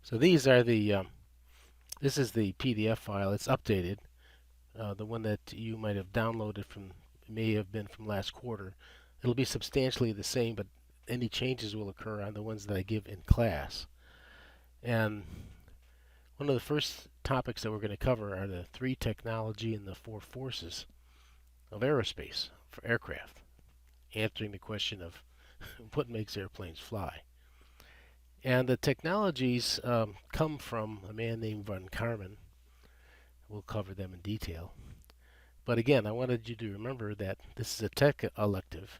So these are this is the PDF file. It's updated. The one that you might have downloaded from may have been from last quarter. It'll be substantially the same, but any changes will occur on the ones that I give in class. And one of the first topics that we're going to cover are the three technology and the four forces of aerospace for aircraft, answering the question of what makes airplanes fly. And the technologies come from a man named von Karman. We'll cover them in detail. But again, I wanted you to remember that this is a tech elective,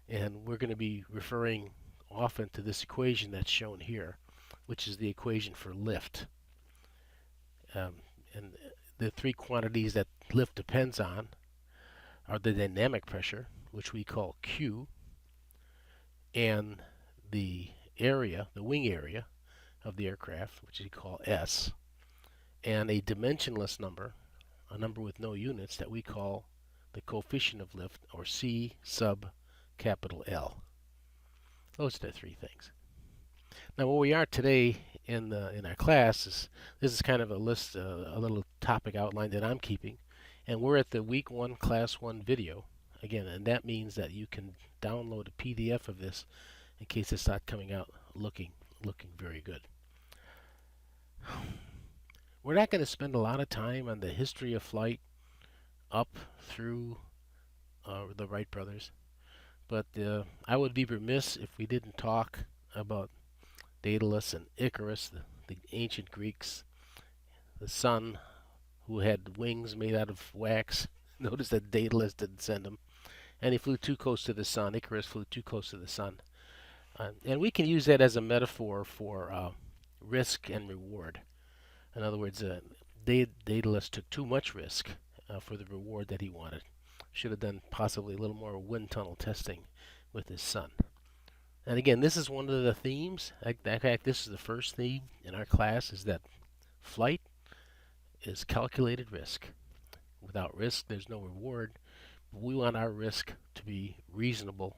and we're going to be referring often to this equation that's shown here, which is the equation for lift. And the three quantities that lift depends on are the dynamic pressure, which we call Q, and the area, the wing area of the aircraft, which we call S, and a dimensionless number, a number with no units, that we call the coefficient of lift, or C sub capital L. Those are the three things. Now, where we are today in our class is this is kind of a list, a little topic outline that I'm keeping, and we're at the week 1 class 1 video again, and that means that you can download a PDF of this in case it's not coming out looking very good. We're not going to spend a lot of time on the history of flight up through the Wright brothers, but I would be remiss if we didn't talk about Daedalus and Icarus, the ancient Greeks, the sun who had wings made out of wax. Notice that Daedalus didn't send them, and he flew too close to the sun. Icarus flew too close to the sun. And we can use that as a metaphor for risk and reward. In other words, Daedalus took too much risk for the reward that he wanted. Should have done possibly a little more wind tunnel testing with his sun. And again, this is one of the themes. In fact, this is the first theme in our class, is that flight is calculated risk. Without risk, there's no reward. We want our risk to be reasonable,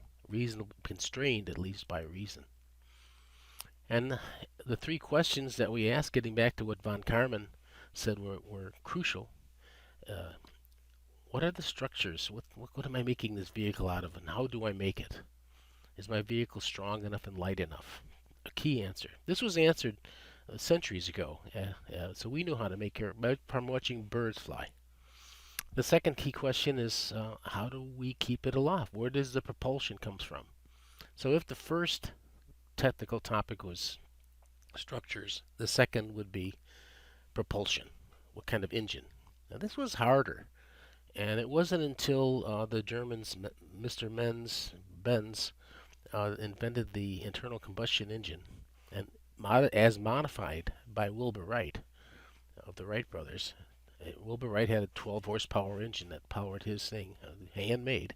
constrained at least by reason. And the three questions that we asked, getting back to what von Karman said were crucial. What are the structures? What am I making this vehicle out of, and how do I make it? Is my vehicle strong enough and light enough? A key answer. This was answered centuries ago, so we knew how to make it from watching birds fly. The second key question is how do we keep it aloft? Where does the propulsion come from? So if the first technical topic was structures, the second would be propulsion. What kind of engine? Now this was harder, and it wasn't until the Germans, Mr. Benz, invented the internal combustion engine, and as modified by Wilbur Wright of the Wright brothers. Wilbur Wright had a 12 horsepower engine that powered his thing, handmade.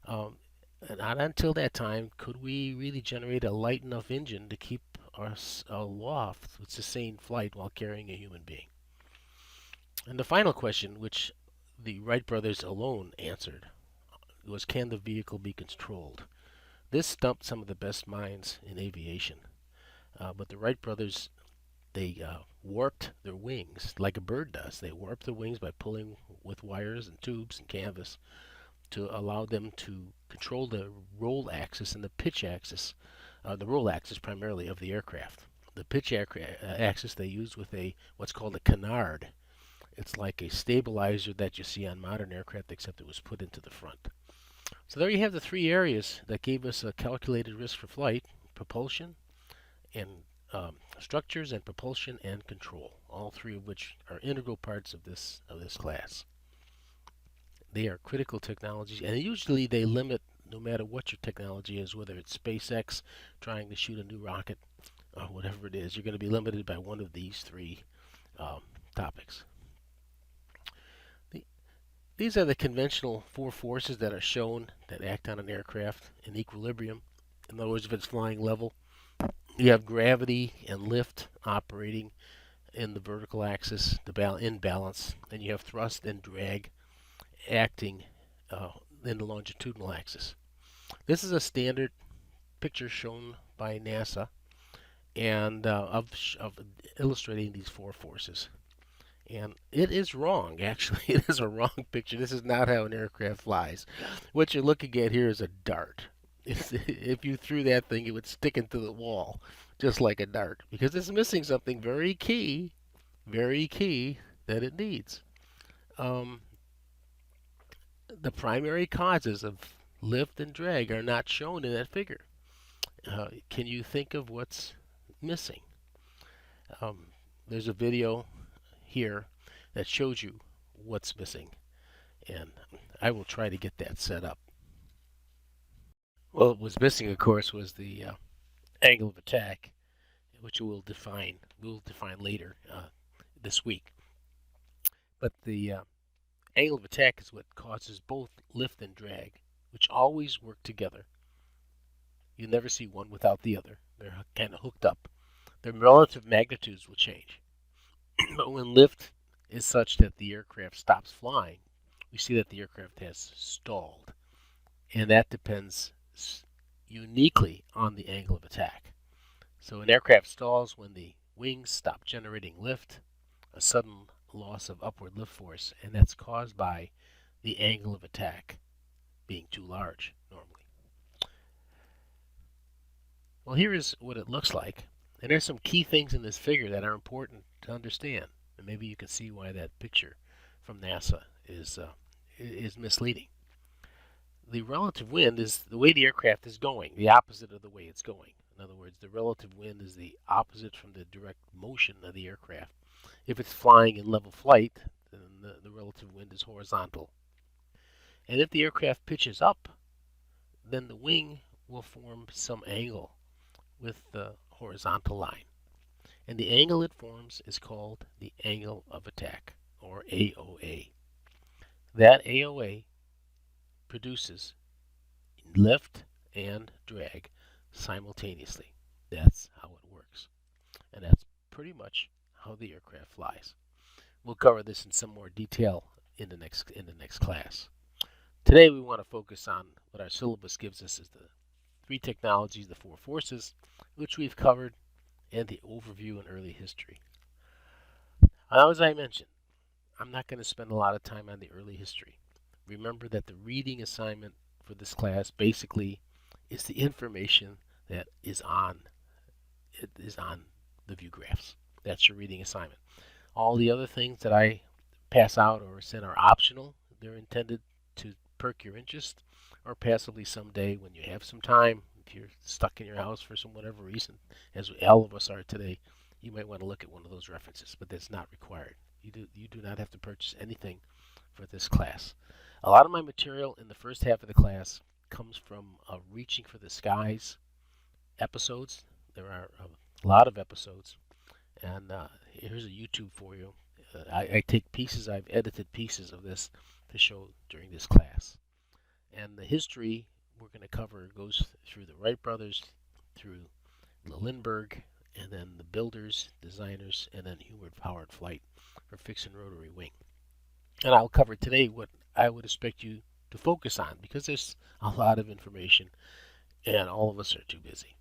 And not until that time could we really generate a light enough engine to keep us aloft with sustained flight while carrying a human being. And the final question, which the Wright brothers alone answered, was can the vehicle be controlled? This stumped some of the best minds in aviation. But the Wright brothers, they warped their wings like a bird does. They warped the wings by pulling with wires and tubes and canvas to allow them to control the roll axis and the pitch axis, the roll axis primarily of the aircraft. The pitch axis they used with what's called a canard. It's like a stabilizer that you see on modern aircraft, except it was put into the front. So there you have the three areas that gave us a calculated risk for flight: propulsion, and structures, and propulsion, and control. All three of which are integral parts of this class. They are critical technologies, and usually they limit, no matter what your technology is, whether it's SpaceX trying to shoot a new rocket or whatever it is, you're going to be limited by one of these three topics. These are the conventional four forces that are shown that act on an aircraft in equilibrium. In other words, if it's flying level, you have gravity and lift operating in the vertical axis, in balance, and you have thrust and drag acting in the longitudinal axis. This is a standard picture shown by NASA, and of illustrating these four forces. And it is wrong, actually. It is a wrong picture. This is not how an aircraft flies. What you're looking at here is a dart. If you threw that thing, it would stick into the wall, just like a dart, because it's missing something very key that it needs. Um, the primary causes of lift and drag are not shown in that figure. Can you think of what's missing? Um, there's a video here that shows you what's missing, and I will try to get that set up. Well, what was missing, of course, was the angle of attack, which we'll define later this week. But the angle of attack is what causes both lift and drag, which always work together. You never see one without the other. They're kind of hooked up. Their relative magnitudes will change. But when lift is such that the aircraft stops flying, we see that the aircraft has stalled. And that depends uniquely on the angle of attack. So an aircraft stalls when the wings stop generating lift, a sudden loss of upward lift force, and that's caused by the angle of attack being too large normally. Well, here is what it looks like. And there's some key things in this figure that are important to understand. And maybe you can see why that picture from NASA is misleading. The relative wind is the way the aircraft is going, the opposite of the way it's going. In other words, the relative wind is the opposite from the direct motion of the aircraft. If it's flying in level flight, then the relative wind is horizontal. And if the aircraft pitches up, then the wing will form some angle with the horizontal line. And the angle it forms is called the angle of attack, or AOA. That AOA produces lift and drag simultaneously. That's how it works. And that's pretty much how the aircraft flies. We'll cover this in some more detail in the next class. Today we want to focus on what our syllabus gives us as the three technologies, the four forces, which we've covered, and the overview in early history. Now, as I mentioned, I'm not going to spend a lot of time on the early history. Remember that the reading assignment for this class basically is the information that is on the view graphs. That's your reading assignment. All the other things that I pass out or send are optional. They're intended to perk your interest, or passively someday when you have some time, if you're stuck in your house for some whatever reason, as all of us are today, you might want to look at one of those references, but that's not required. You do not have to purchase anything for this class. A lot of my material in the first half of the class comes from Reaching for the Skies episodes. There are a lot of episodes, and here's a YouTube for you. I take pieces, I've edited pieces of this to show during this class. And the history we're going to cover goes through the Wright brothers, through Lindbergh, and then the builders, designers, and then human-powered flight for fixed and rotary wing. And I'll cover today what I would expect you to focus on, because there's a lot of information and all of us are too busy.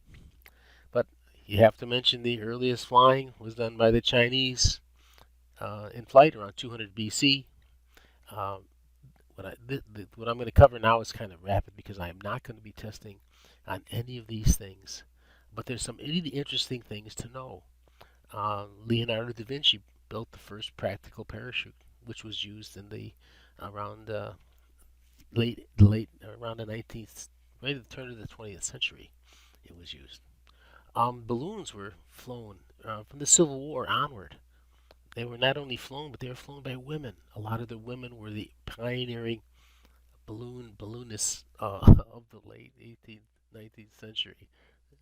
But you have to mention the earliest flying was done by the Chinese in flight around 200 BC. What I'm going to cover now is kind of rapid because I am not going to be testing on any of these things. But there's some really interesting things to know. Leonardo da Vinci built the first practical parachute, which was used in the around around the 19th, right at the turn of the 20th century. It was used. Balloons were flown from the Civil War onward. They were not only flown, but they were flown by women. A lot of the women were the pioneering balloonists of the late 18th, 19th century.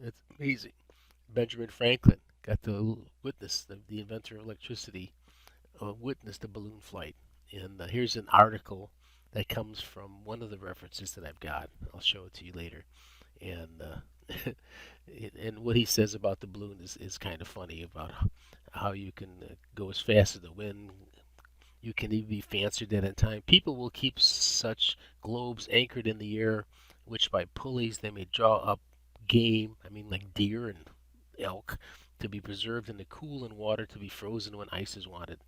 It's amazing. Benjamin Franklin got to witness, the inventor of electricity, witnessed a balloon flight. And here's an article that comes from one of the references that I've got. I'll show it to you later. And and what he says about the balloon is kind of funny, about how you can go as fast as the wind. You can even be fancier than in time. People will keep such globes anchored in the air, which by pulleys they may draw up game. I mean, like deer and elk to be preserved in the cool and water to be frozen when ice is wanted.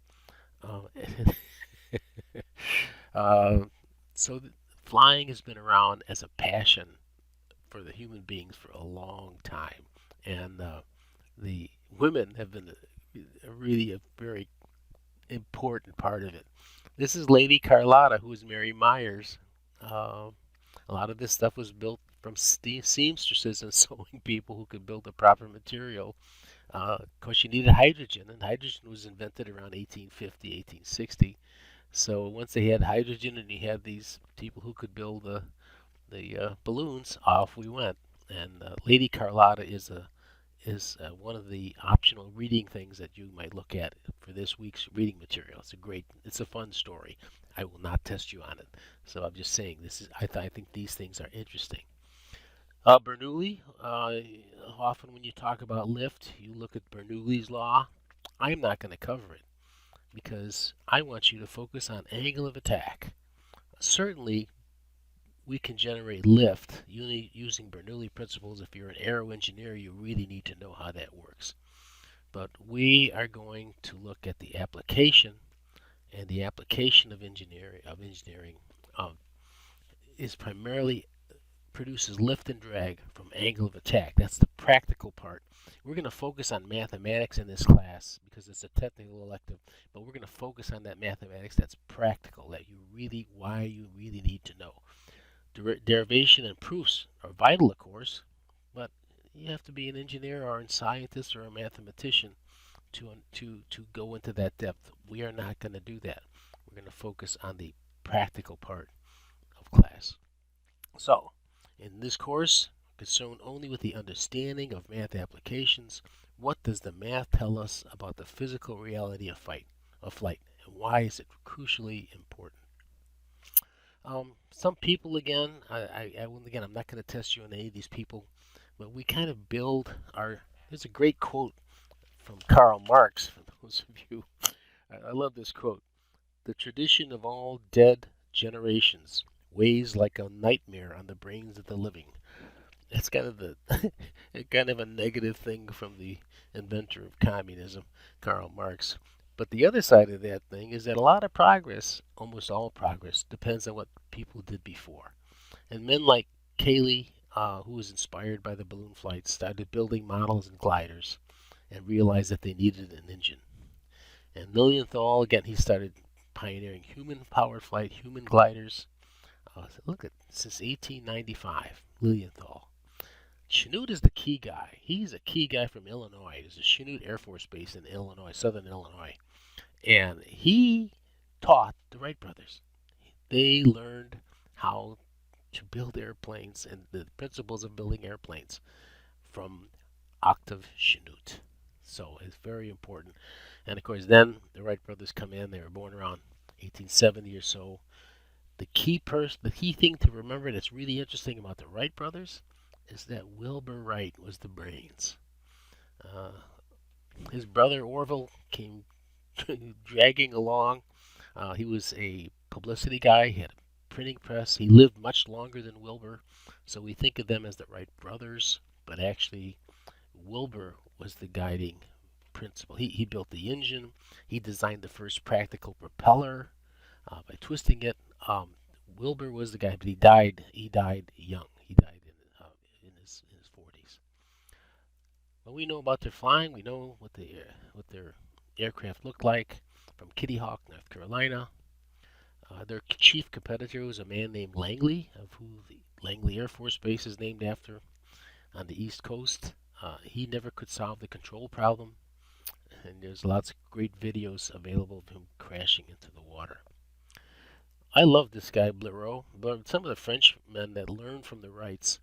Uh, uh, so flying has been around as a passion for the human beings for a long time, and the women have been really a very important part of it. This is Lady Carlotta, who is Mary Myers. Uh, a lot of this stuff was built from seamstresses and sewing people who could build the proper material. Of course, you needed hydrogen, and hydrogen was invented around 1850, 1860. So once they had hydrogen and you had these people who could build the balloons, off we went. And Lady Carlotta is one of the optional reading things that you might look at for this week's reading material. It's a fun story. I will not test you on it. So I'm just saying I think these things are interesting. Bernoulli, often when you talk about lift, you look at Bernoulli's law. I'm not going to cover it because I want you to focus on angle of attack. Certainly, we can generate lift using Bernoulli principles. If you're an aero engineer, you really need to know how that works. But we are going to look at the application, and the application of engineering is primarily produces lift and drag from angle of attack. That's the practical part. We're going to focus on mathematics in this class because it's a technical elective, but we're going to focus on that mathematics that's practical, why you really need to know. Derivation and proofs are vital, of course, but you have to be an engineer or a scientist or a mathematician to go into that depth. We are not going to do that. We're going to focus on the practical part of class. So, in this course, concerned only with the understanding of math applications, what does the math tell us about the physical reality of flight, and why is it crucially important? Some people, again, I'm not going to test you on any of these people, but we kind of build our. There's a great quote from Karl Marx. For those of you, I love this quote. The tradition of all dead generations weighs like a nightmare on the brains of the living. That's kind of a negative thing from the inventor of communism, Karl Marx. But the other side of that thing is that a lot of progress, almost all progress, depends on what people did before. And men like Cayley, who was inspired by the balloon flight, started building models and gliders and realized that they needed an engine. And Lilienthal, again, he started pioneering human-powered flight, human gliders. Look at since 1895, Lilienthal. Chanute is the key guy. He's a key guy from Illinois. There's a Chanute Air Force Base in Illinois, southern Illinois. And he taught the Wright brothers. They learned how to build airplanes and the principles of building airplanes from Octave Chanute. So it's very important. And of course, then the Wright brothers come in. They were born around 1870 or so. The key thing to remember that's really interesting about the Wright brothers is that Wilbur Wright was the brains. Uh, his brother Orville came dragging along. He was a publicity guy. He had a printing press. He lived much longer than Wilbur, so we think of them as the Wright brothers. But actually, Wilbur was the guiding principle. He built the engine. He designed the first practical propeller by twisting it. Wilbur was the guy, but he died. He died young. He died in his 40s. But we know about their flying. We know what their aircraft looked like from Kitty Hawk, North Carolina. Their chief competitor was a man named Langley, of who the Langley Air Force Base is named after on the East Coast. He never could solve the control problem, and there's lots of great videos available of him crashing into the water. I love this guy, Blériot, but some of the Frenchmen that learned from the Wrights,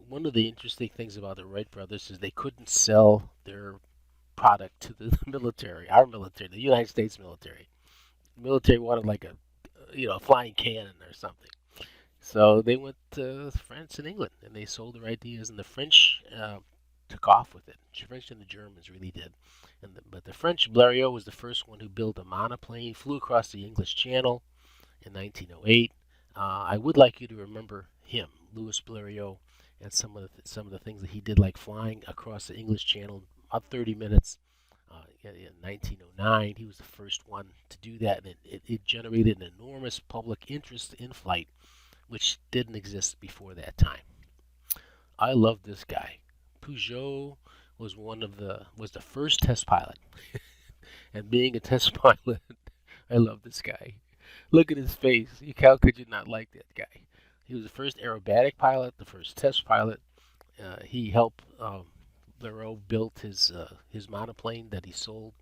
one of the interesting things about the Wright brothers is they couldn't sell their product to the military, our military, the United States military. The military wanted like a flying cannon or something. So they went to France and England, and they sold their ideas, and the French took off with it. The French and the Germans really did. But the French, Blériot was the first one who built a monoplane, flew across the English Channel in 1908. I would like you to remember him, Louis Blériot. and some of the things that he did, like flying across the English Channel up 30 minutes in 1909. He was the first one to do that, and it generated an enormous public interest in flight, which didn't exist before that time. I love this guy. Peugeot was the first test pilot, and being a test pilot, I love this guy. Look at his face. How could you not like that guy? He was the first aerobatic pilot, the first test pilot. He helped Blériot built his monoplane that he sold,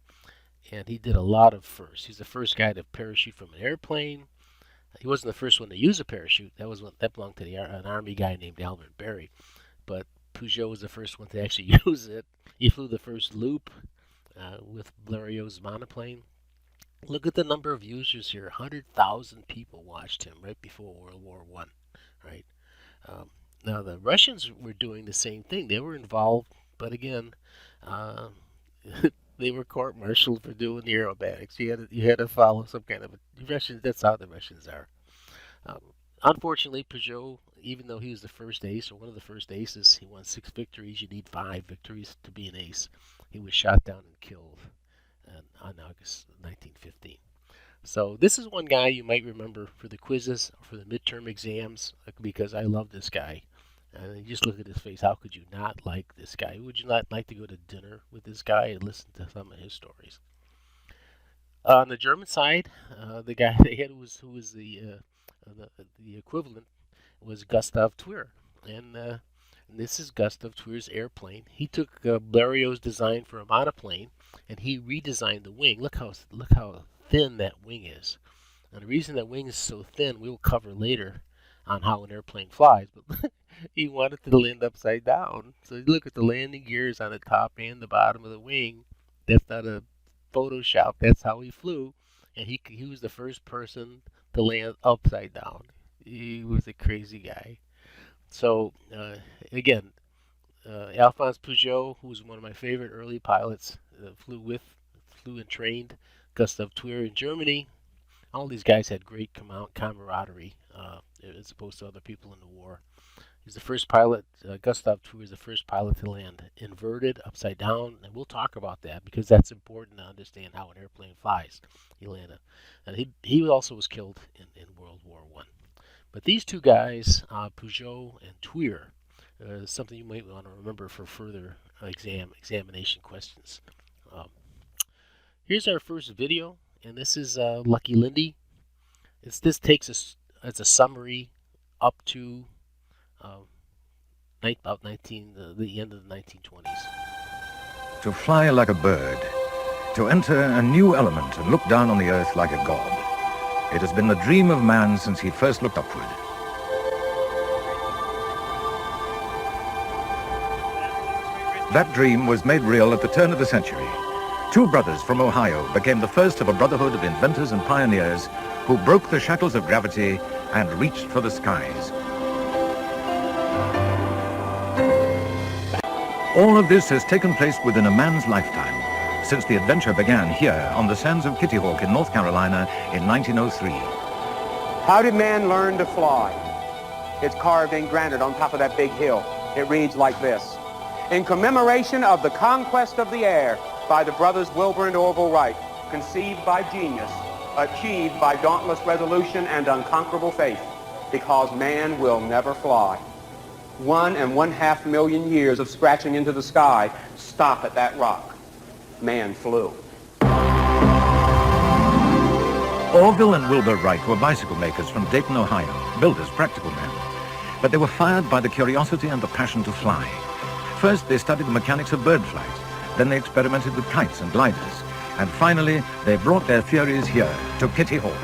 and he did a lot of firsts. He's the first guy to parachute from an airplane. He wasn't the first one to use a parachute. That belonged to an Army guy named Albert Berry. But Peugeot was the first one to actually use it. He flew the first loop with Blériot's monoplane. Look at the number of users here. 100,000 people watched him right before World War I. Right. Now the Russians were doing the same thing. They were involved, but again, they were court-martialed for doing the aerobatics. You had to follow some kind of Russians. That's how the Russians are. Unfortunately, Peugeot, even though he was the first ace, or one of the first aces, he won 6 victories. You need 5 victories to be an ace. He was shot down and killed on August 1915. So this is one guy you might remember for the quizzes or for the midterm exams, because I love this guy. And you just look at his face. How could you not like this guy? Would you not like to go to dinner with this guy and listen to some of his stories? On the German side, the guy they had who was the equivalent was Gustav Thuer, and this is Gustav Thuer's airplane. He took Blériot's design for a monoplane, and he redesigned the wing. Look how thin that wing is. And the reason that wing is so thin, we'll cover later on how an airplane flies. But he wanted to land upside down. So you look at the landing gears on the top and the bottom of the wing. That's not a Photoshop. That's how he flew. And he was the first person to land upside down. He was a crazy guy. So again, Alphonse Peugeot, who was one of my favorite early pilots, flew and trained Gustav Thuer in Germany. All these guys had great camaraderie as opposed to other people in the war. He's the first pilot. Gustav Thuer is the first pilot to land inverted, upside down, and we'll talk about that because that's important to understand how an airplane flies. He landed, and he also was killed in World War I. But these two guys, Peugeot and Thuer, something you might want to remember for further examination questions. Here's our first video, and this is Lucky Lindy. This takes us as a summary up to about the end of the 1920s. To fly like a bird, to enter a new element and look down on the earth like a god. It has been the dream of man since he first looked upward. That dream was made real at the turn of the century. Two brothers from Ohio became the first of a brotherhood of inventors and pioneers who broke the shackles of gravity and reached for the skies. All of this has taken place within a man's lifetime, since the adventure began here on the sands of Kitty Hawk in North Carolina in 1903. How did man learn to fly? It's carved in granite on top of that big hill. It reads like this: in commemoration of the conquest of the air by the brothers Wilbur and Orville Wright, conceived by genius, achieved by dauntless resolution and unconquerable faith, because man will never fly. 1.5 million years of scratching into the sky stop at that rock. Man flew. Orville and Wilbur Wright were bicycle makers from Dayton, Ohio, builders, practical men. But they were fired by the curiosity and the passion to fly. First, they studied the mechanics of bird flight. Then they experimented with kites and gliders. And finally, they brought their theories here to Kitty Hawk.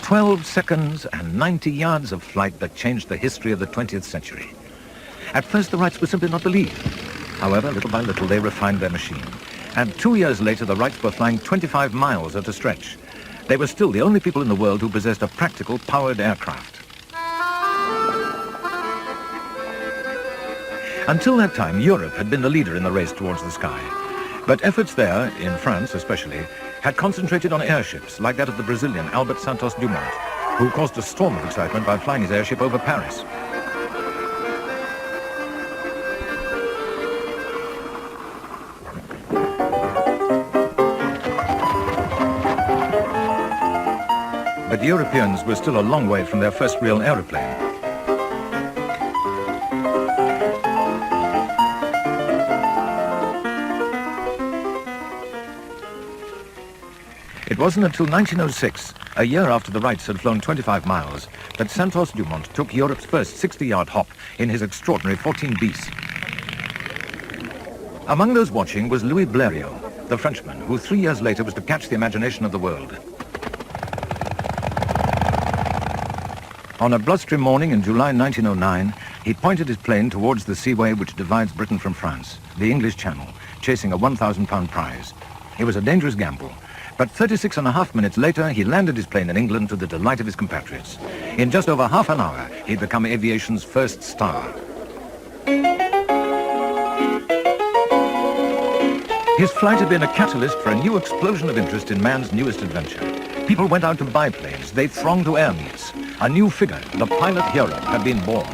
"12 seconds and 90 yards of flight that changed the history of the 20th century. At first, the Wrights were simply not believed. However, little by little, they refined their machine. And 2 years later, the Wrights were flying 25 miles at a stretch. They were still the only people in the world who possessed a practical, powered aircraft. Until that time, Europe had been the leader in the race towards the sky. But efforts there, in France especially, had concentrated on airships like that of the Brazilian Albert Santos Dumont, who caused a storm of excitement by flying his airship over Paris. But Europeans were still a long way from their first real aeroplane. It wasn't until 1906, a year after the Wrights had flown 25 miles, that Santos Dumont took Europe's first 60-yard hop in his extraordinary 14 bis. Among those watching was Louis Blériot, the Frenchman, who 3 years later was to catch the imagination of the world. On a blustery morning in July 1909, he pointed his plane towards the seaway which divides Britain from France, the English Channel, chasing a 1,000-pound prize. It was a dangerous gamble, but 36.5 minutes later, he landed his plane in England to the delight of his compatriots. In just over half an hour, he'd become aviation's first star. His flight had been a catalyst for a new explosion of interest in man's newest adventure. People went out to buy planes. They thronged to air meets. A new figure, the pilot hero, had been born.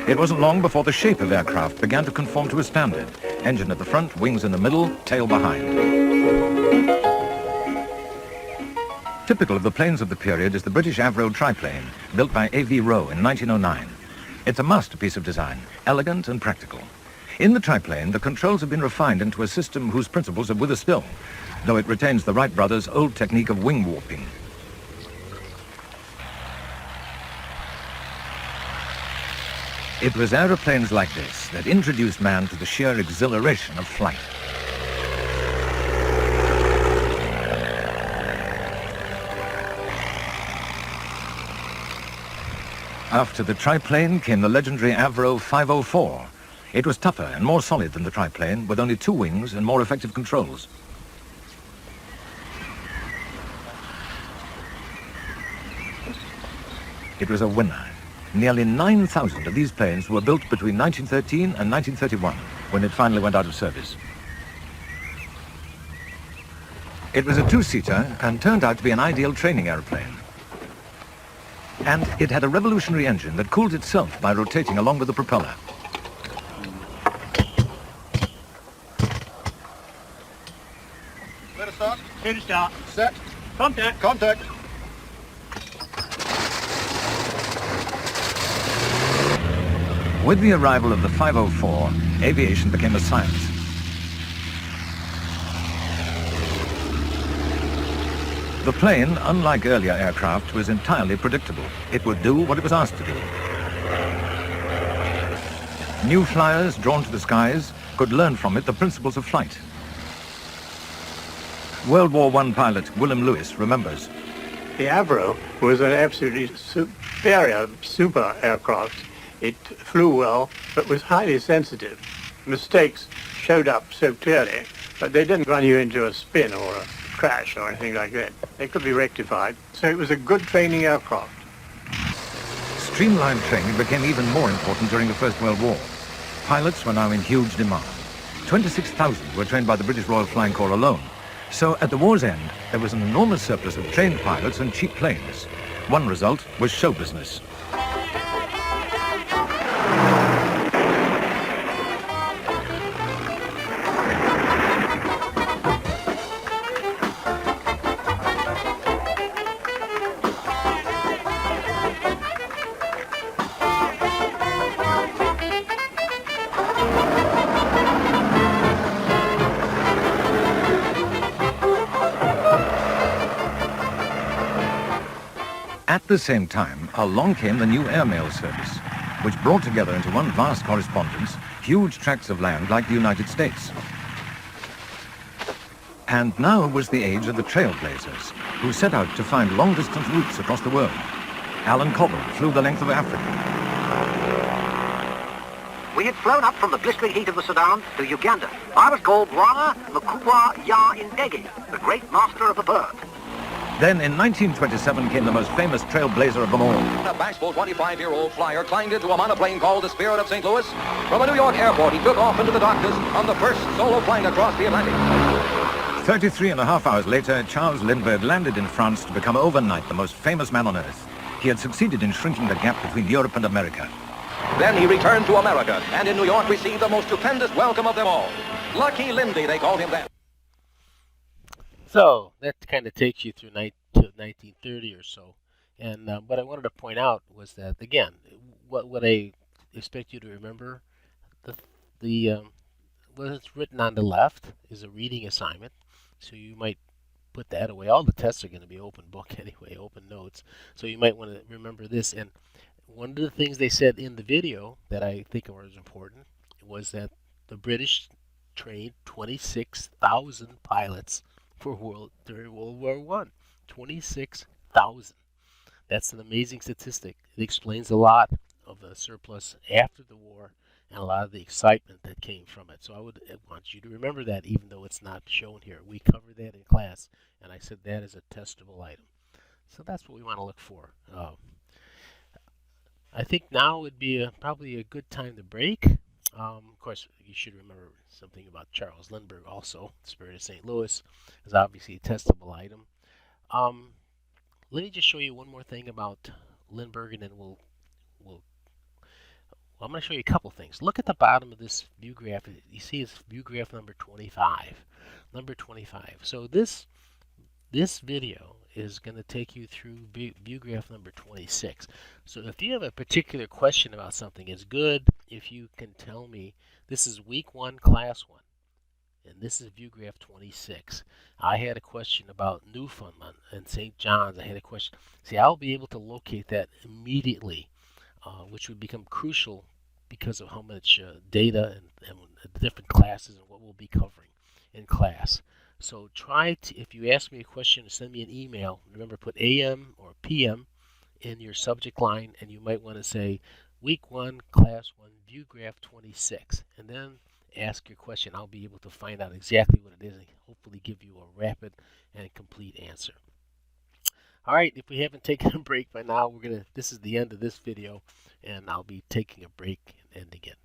It wasn't long before the shape of aircraft began to conform to a standard. Engine at the front, wings in the middle, tail behind. Typical of the planes of the period is the British Avro triplane, built by A.V. Rowe in 1909. It's a masterpiece of design, elegant and practical. In the triplane, the controls have been refined into a system whose principles are with us still, though it retains the Wright brothers' old technique of wing warping. It was aeroplanes like this that introduced man to the sheer exhilaration of flight. After the triplane came the legendary Avro 504. It was tougher and more solid than the triplane, with only 2 wings and more effective controls. It was a winner. Nearly 9,000 of these planes were built between 1913 and 1931, when it finally went out of service. It was a 2-seater and turned out to be an ideal training aeroplane. And it had a revolutionary engine that cooled itself by rotating along with the propeller. Let us start. Here to start. Set. Contact. Contact. With the arrival of the 504, aviation became a science. The plane, unlike earlier aircraft, was entirely predictable. It would do what it was asked to do. New flyers drawn to the skies could learn from it the principles of flight. World War I pilot William Lewis remembers. The Avro was an absolutely superior super aircraft. It flew well, but was highly sensitive. Mistakes showed up so clearly, but they didn't run you into a spin or a crash or anything like that. They could be rectified. So it was a good training aircraft. Streamlined training became even more important during the First World War. Pilots were now in huge demand. 26,000 were trained by the British Royal Flying Corps alone. So at the war's end, there was an enormous surplus of trained pilots and cheap planes. One result was show business. At the same time, along came the new airmail service, which brought together into one vast correspondence huge tracts of land like the United States. And now was the age of the trailblazers, who set out to find long-distance routes across the world. Alan Cobble flew the length of Africa. We had flown up from the blistering heat of the Sudan to Uganda. I was called Bwana Mkubwa Ya Indege, the great master of the bird. Then in 1927 came the most famous trailblazer of them all. A bashful 25-year-old flyer climbed into a monoplane called the Spirit of St. Louis. From a New York airport, he took off into the darkness on the first solo flight across the Atlantic. 33 and a half hours later, Charles Lindbergh landed in France to become overnight the most famous man on Earth. He had succeeded in shrinking the gap between Europe and America. Then he returned to America, and in New York received the most stupendous welcome of them all. Lucky Lindy, they called him then. So that kind of takes you through to 1930 or so. And what I wanted to point out was that, again, what I expect you to remember, what's written on the left is a reading assignment. So you might put that away. All the tests are going to be open book anyway, open notes. So you might want to remember this. And one of the things they said in the video that I think was important was that the British trained 26,000 pilots during World War I. 26,000. That's an amazing statistic. It explains a lot of the surplus after the war and a lot of the excitement that came from it. So I would want you to remember that, even though it's not shown here. We covered that in class, and I said that is a testable item. So that's what we want to look for. I think now would be probably a good time to break. Of course, you should remember something about Charles Lindbergh also. Spirit of St. Louis is obviously a testable item. Let me just show you one more thing about Lindbergh, and then I'm going to show you a couple things. Look at the bottom of this view graph. You see it's view graph number 25. Number 25. So this video is going to take you through view graph number 26. So if you have a particular question about something, it's good if you can tell me this is week 1, class 1, and this is view graph 26. I had a question about Newfoundland and St. John's. I had a question. See, I'll be able to locate that immediately, which would become crucial because of how much data and the different classes and what we'll be covering in class. So try to, if you ask me a question, send me an email. Remember, put AM or PM in your subject line, and you might want to say week 1, class 1, view graph 26, and then ask your question. I'll be able to find out exactly what it is and hopefully give you a rapid and complete answer. All right, if we haven't taken a break by now, this is the end of this video, and I'll be taking a break and end again.